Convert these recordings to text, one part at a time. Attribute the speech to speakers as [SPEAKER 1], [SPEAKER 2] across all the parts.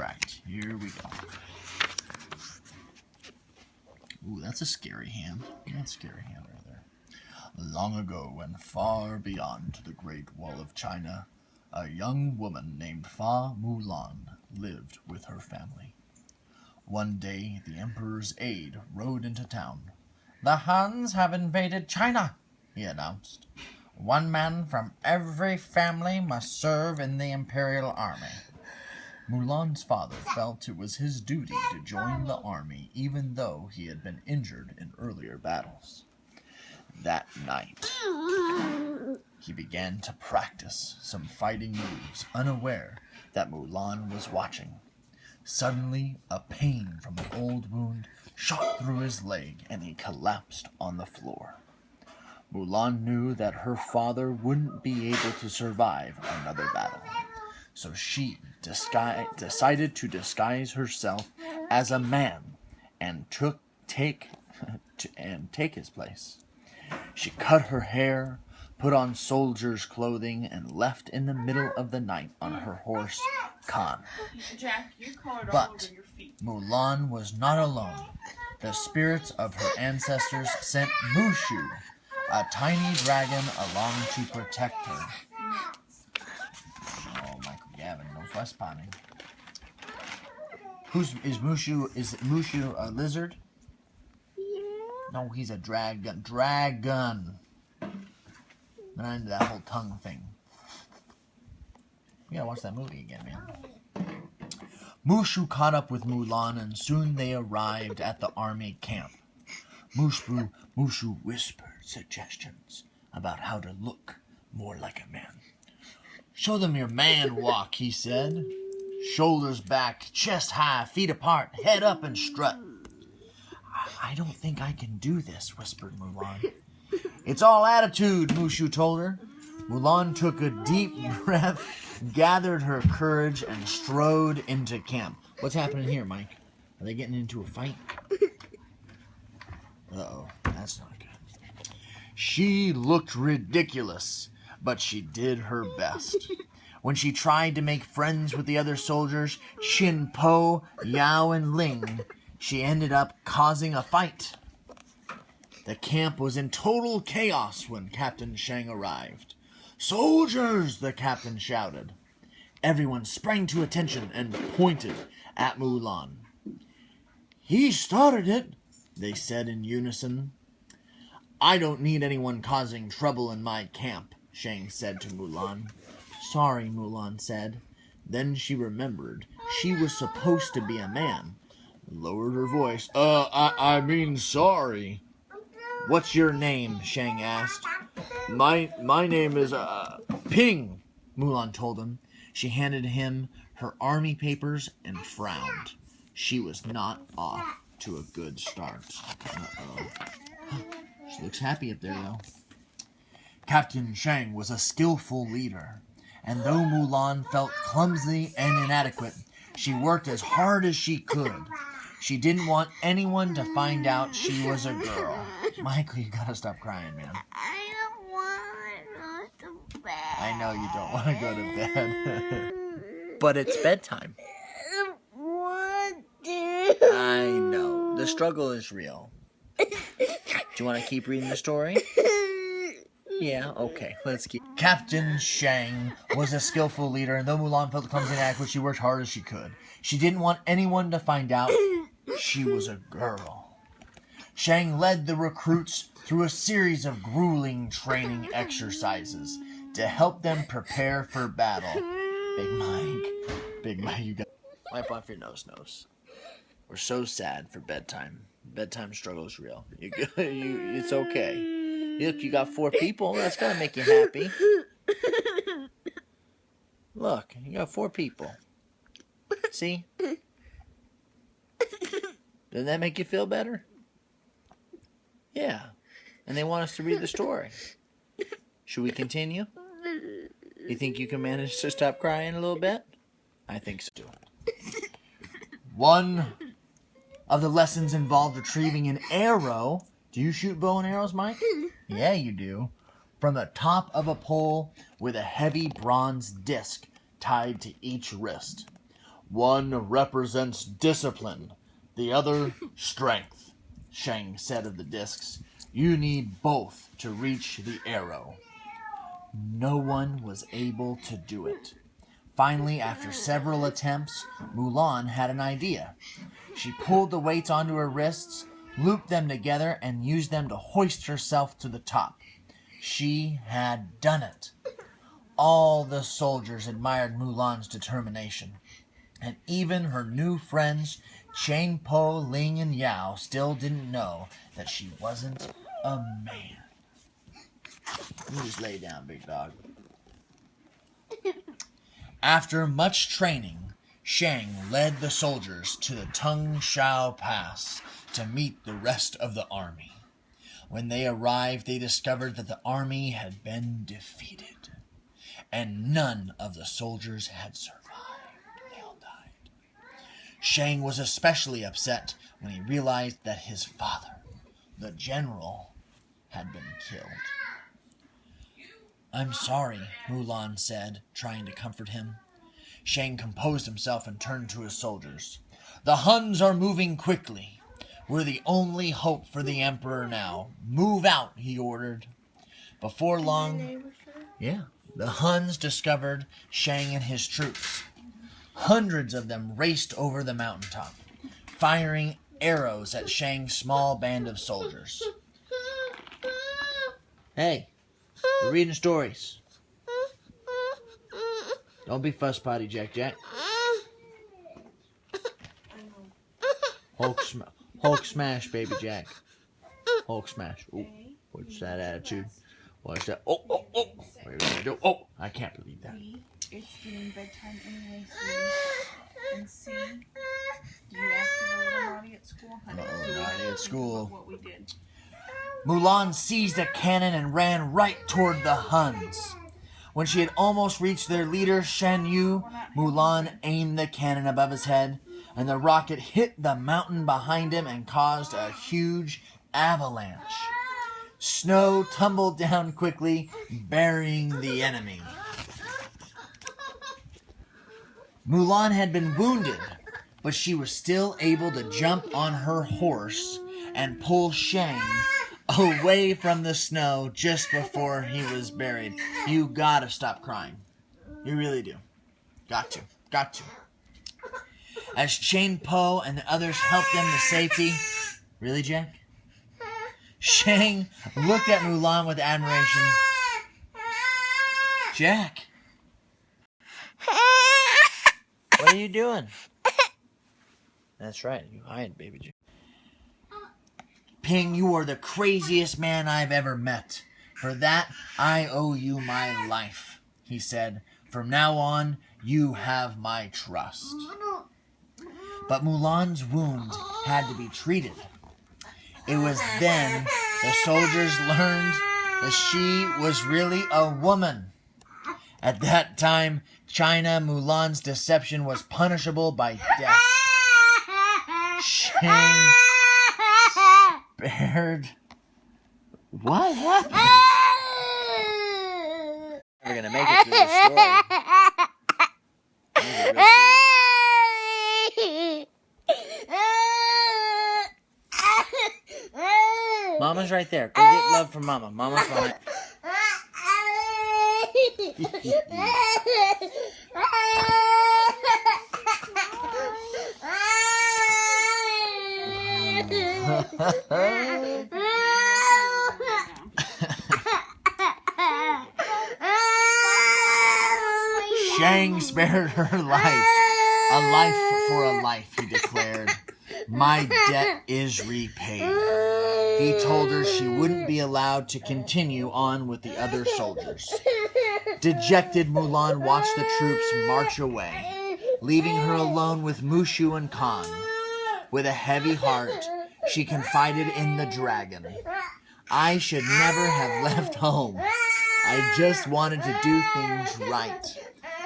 [SPEAKER 1] Alright, here we go. Ooh, that's a scary hand. That's a scary hand right there. Long ago and far beyond the Great Wall of China, a young woman named Fa Mulan lived with her family. One day, the Emperor's aide rode into town. "The Huns have invaded China," he announced. "One man from every family must serve in the imperial army." Mulan's father felt it was his duty to join the army even though he had been injured in earlier battles. That night, he began to practice some fighting moves, unaware that Mulan was watching. Suddenly, a pain from an old wound shot through his leg and he collapsed on the floor. Mulan knew that her father wouldn't be able to survive another battle, so she decided to disguise herself as a man and take his place. She cut her hair, put on soldier's clothing, and left in the middle of the night on her horse, Khan.
[SPEAKER 2] Jack, you're colored all
[SPEAKER 1] But
[SPEAKER 2] over your feet.
[SPEAKER 1] Mulan was not alone. The spirits of her ancestors sent Mushu, a tiny dragon, along to protect her. Oh, Michael Gavin, no fuss potting. Is Mushu a lizard? No, he's a dragon. Dragon. Not into that whole tongue thing. We gotta watch that movie again, man. Mushu caught up with Mulan, and soon they arrived at the army camp. Mushu whispered suggestions about how to look more like a man. "Show them your man walk," he said. "Shoulders back, chest high, feet apart, head up and strut." "I don't think I can do this," whispered Mulan. "It's all attitude," Mushu told her. Mulan took a deep breath, gathered her courage, and strode into camp. What's happening here, Mike? Are they getting into a fight? Uh-oh, that's not good. She looked ridiculous, but she did her best. When she tried to make friends with the other soldiers, Xin Po, Yao, and Ling, she ended up causing a fight. The camp was in total chaos when Captain Shang arrived. "Soldiers!" the captain shouted. Everyone sprang to attention and pointed at Mulan. "He started it," they said in unison. "I don't need anyone causing trouble in my camp," Shang said to Mulan. "Sorry," Mulan said. Then she remembered she was supposed to be a man. Lowered her voice. I mean sorry." "What's your name?" Shang asked. My name is, Ping," Mulan told him. She handed him her army papers and frowned. She was not off to a good start. Uh-oh. She looks happy up there, though. Captain Shang was a skillful leader, and though Mulan felt clumsy and inadequate, she worked as hard as she could. She didn't want anyone to find out she was a girl. Michael, you gotta stop crying, man.
[SPEAKER 3] I don't want to go to bed.
[SPEAKER 1] I know you don't want to go to bed. But it's bedtime.
[SPEAKER 3] I want to.
[SPEAKER 1] I know. The struggle is real. Do you want to keep reading the story? Yeah, okay. Let's keep. Captain Shang was a skillful leader, and though Mulan felt clumsy and inadequate, she worked hard as she could. She didn't want anyone to find out she was a girl. Shang led the recruits through a series of grueling training exercises to help them prepare for battle. Big Mike, you got wipe off your nose. We're so sad for bedtime. Bedtime struggle is real. It's okay. Look, you got 4 people. That's gotta make you happy. Look, you got 4 people. See? Doesn't that make you feel better? Yeah. And they want us to read the story. Should we continue? You think you can manage to stop crying a little bit? I think so. One of the lessons involved retrieving an arrow. Do you shoot bow and arrows, Mike? Yeah, you do. From the top of a pole with a heavy bronze disc tied to each wrist. One represents discipline, the other strength, Shang said of the discs. You need both to reach the arrow. No one was able to do it. Finally, after several attempts, Mulan had an idea. She pulled the weights onto her wrists, looped them together, and used them to hoist herself to the top. She had done it. All the soldiers admired Mulan's determination, and even her new friends, Chang Po, Ling, and Yao, still didn't know that she wasn't a man. You just lay down, big dog. After much training, Shang led the soldiers to the Tung Shao Pass to meet the rest of the army. When they arrived, they discovered that the army had been defeated, and none of the soldiers had survived. They all died. Shang was especially upset when he realized that his father, the general, had been killed. I'm sorry, Mulan said, trying to comfort him. Shang composed himself and turned to his soldiers. The Huns are moving quickly. We're the only hope for the Emperor now. Move out, he ordered. Before long, the Huns discovered Shang and his troops. Hundreds of them raced over the mountaintop, firing arrows at Shang's small band of soldiers. Hey, we're reading stories. Don't be fuss potty, Jack. Hulk smash, baby Jack. Hulk smash. Ooh, what's that attitude? What's that? Oh. What are you gonna do? Oh, I can't believe that.
[SPEAKER 2] It's getting bedtime anyway, sweetie. And see, you acted a little naughty at school, honey.
[SPEAKER 1] Naughty at school.
[SPEAKER 2] What we did.
[SPEAKER 1] Mulan seized a cannon and ran right toward the Huns. When she had almost reached their leader, Shan Yu, Mulan aimed the cannon above his head, and the rocket hit the mountain behind him and caused a huge avalanche. Snow tumbled down quickly, burying the enemy. Mulan had been wounded, but she was still able to jump on her horse and pull Shang away from the snow just before he was buried. You gotta stop crying. You really do. Got to. As Chang Po and the others helped them to safety. Really, Jack? Shang looked at Mulan with admiration. Jack! What are you doing? That's right, you hide, baby Jack. Ping, you are the craziest man I've ever met. For that, I owe you my life, he said. From now on, you have my trust. But Mulan's wound had to be treated. It was then the soldiers learned that she was really a woman. At that time, China, Mulan's deception was punishable by death. Shang spared. What happened? We're gonna make it through the story. Mama's right there. Go get love from Mama. Mama's fine. Shang spared her life. A life for a life, he declared. My debt is repaid. He told her she wouldn't be allowed to continue on with the other soldiers. Dejected, Mulan watched the troops march away, leaving her alone with Mushu and Khan. With a heavy heart, she confided in the dragon. I should never have left home. I just wanted to do things right,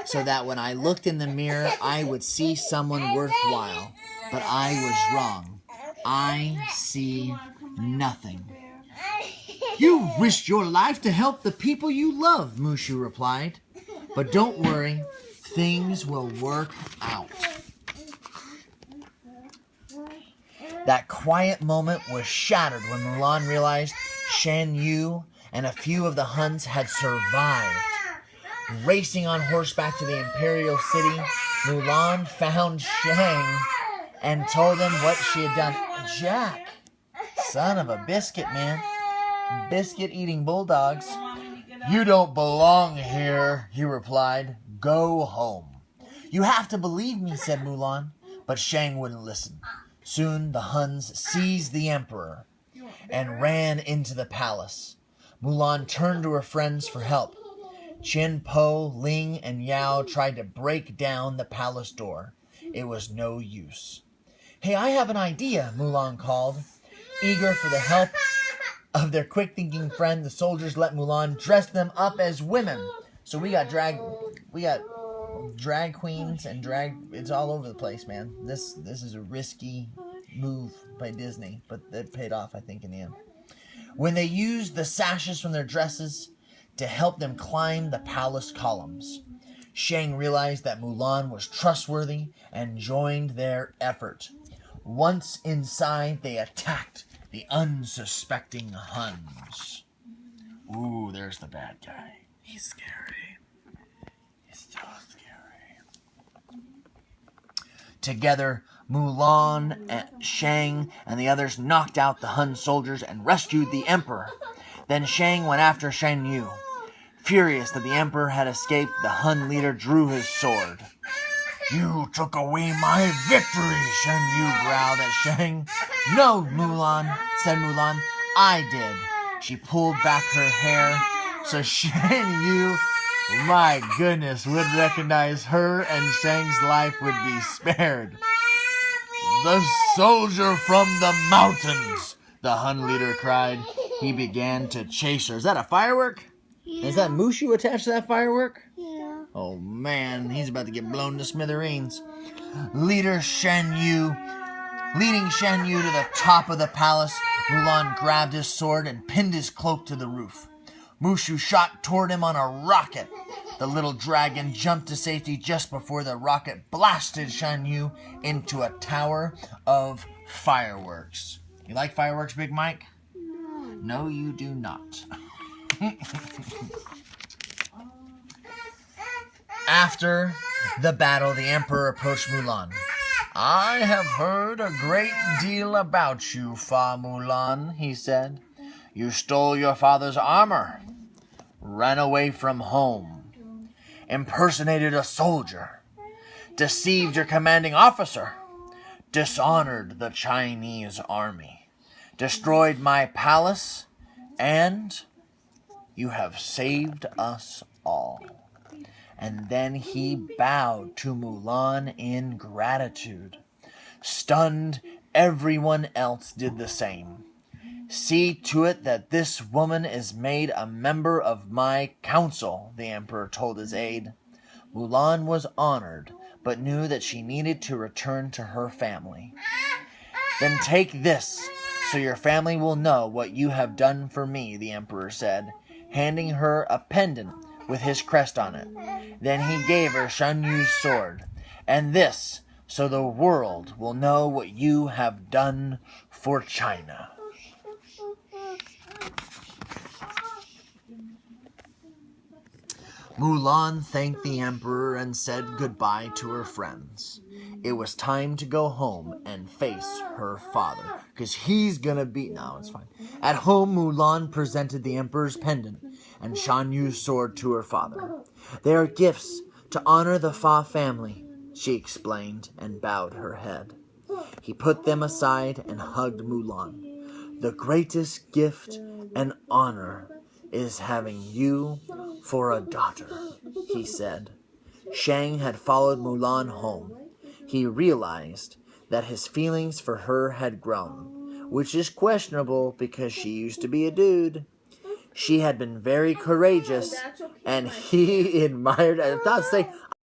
[SPEAKER 1] so that when I looked in the mirror, I would see someone worthwhile. But I was wrong. I see nothing. You risked your life to help the people you love, Mushu replied. But don't worry, things will work out. That quiet moment was shattered when Mulan realized Shan Yu and a few of the Huns had survived. Racing on horseback to the imperial city, Mulan found Shang and told him what she had done. Jack, son of a biscuit, man. Biscuit-eating bulldogs. You don't belong here, he replied. Go home. You have to believe me, said Mulan. But Shang wouldn't listen. Soon the Huns seized the emperor and ran into the palace. Mulan turned to her friends for help. Qin Po, Ling, and Yao tried to break down the palace door. It was no use. Hey, I have an idea, Mulan called. Eager for the help of their quick-thinking friend, the soldiers let Mulan dress them up as women. So we got drag queens and it's all over the place, man. This is a risky move by Disney, but it paid off, I think, in the end. When they used the sashes from their dresses to help them climb the palace columns, Shang realized that Mulan was trustworthy and joined their effort. Once inside, they attacked the unsuspecting Huns. Ooh, there's the bad guy. He's scary. He's so scary. Together, Mulan, Shang, and the others knocked out the Hun soldiers and rescued the emperor. Then Shang went after Shan Yu. Furious that the emperor had escaped, the Hun leader drew his sword. You took away my victory, Shan Yu growled at Shang. No, Mulan, said Mulan. I did. She pulled back her hair so Shan Yu, my goodness, would recognize her and Shang's life would be spared. The soldier from the mountains, the Hun leader cried. He began to chase her. Is that a firework? Yeah. Is that Mushu attached to that firework?
[SPEAKER 3] Yeah.
[SPEAKER 1] Oh man, he's about to get blown to smithereens. Leading Shan Yu to the top of the palace, Mulan grabbed his sword and pinned his cloak to the roof. Mushu shot toward him on a rocket. The little dragon jumped to safety just before the rocket blasted Shan Yu into a tower of fireworks. You like fireworks, Big Mike? No, you do not. After the battle, the emperor approached Mulan. I have heard a great deal about you, Fa Mulan, he said. You stole your father's armor, ran away from home, impersonated a soldier, deceived your commanding officer, dishonored the Chinese army, destroyed my palace, and you have saved us all. And then he bowed to Mulan in gratitude. Stunned, everyone else did the same. See to it that this woman is made a member of my council, the emperor told his aide. Mulan was honored, but knew that she needed to return to her family. Then take this, so your family will know what you have done for me, the emperor said, handing her a pendant with his crest on it. Then he gave her Shan Yu's sword. And this, so the world will know what you have done for China. Mulan thanked the emperor and said goodbye to her friends. It was time to go home and face her father, because he's gonna be... No, it's fine. At home, Mulan presented the emperor's pendant and Shan Yu's sword to her father. They are gifts to honor the Fa family, she explained and bowed her head. He put them aside and hugged Mulan. The greatest gift and honor is having you for a daughter, he said. Shang had followed Mulan home. He realized that his feelings for her had grown, which is questionable because she used to be a dude. She had been very courageous, and he admired. I thought say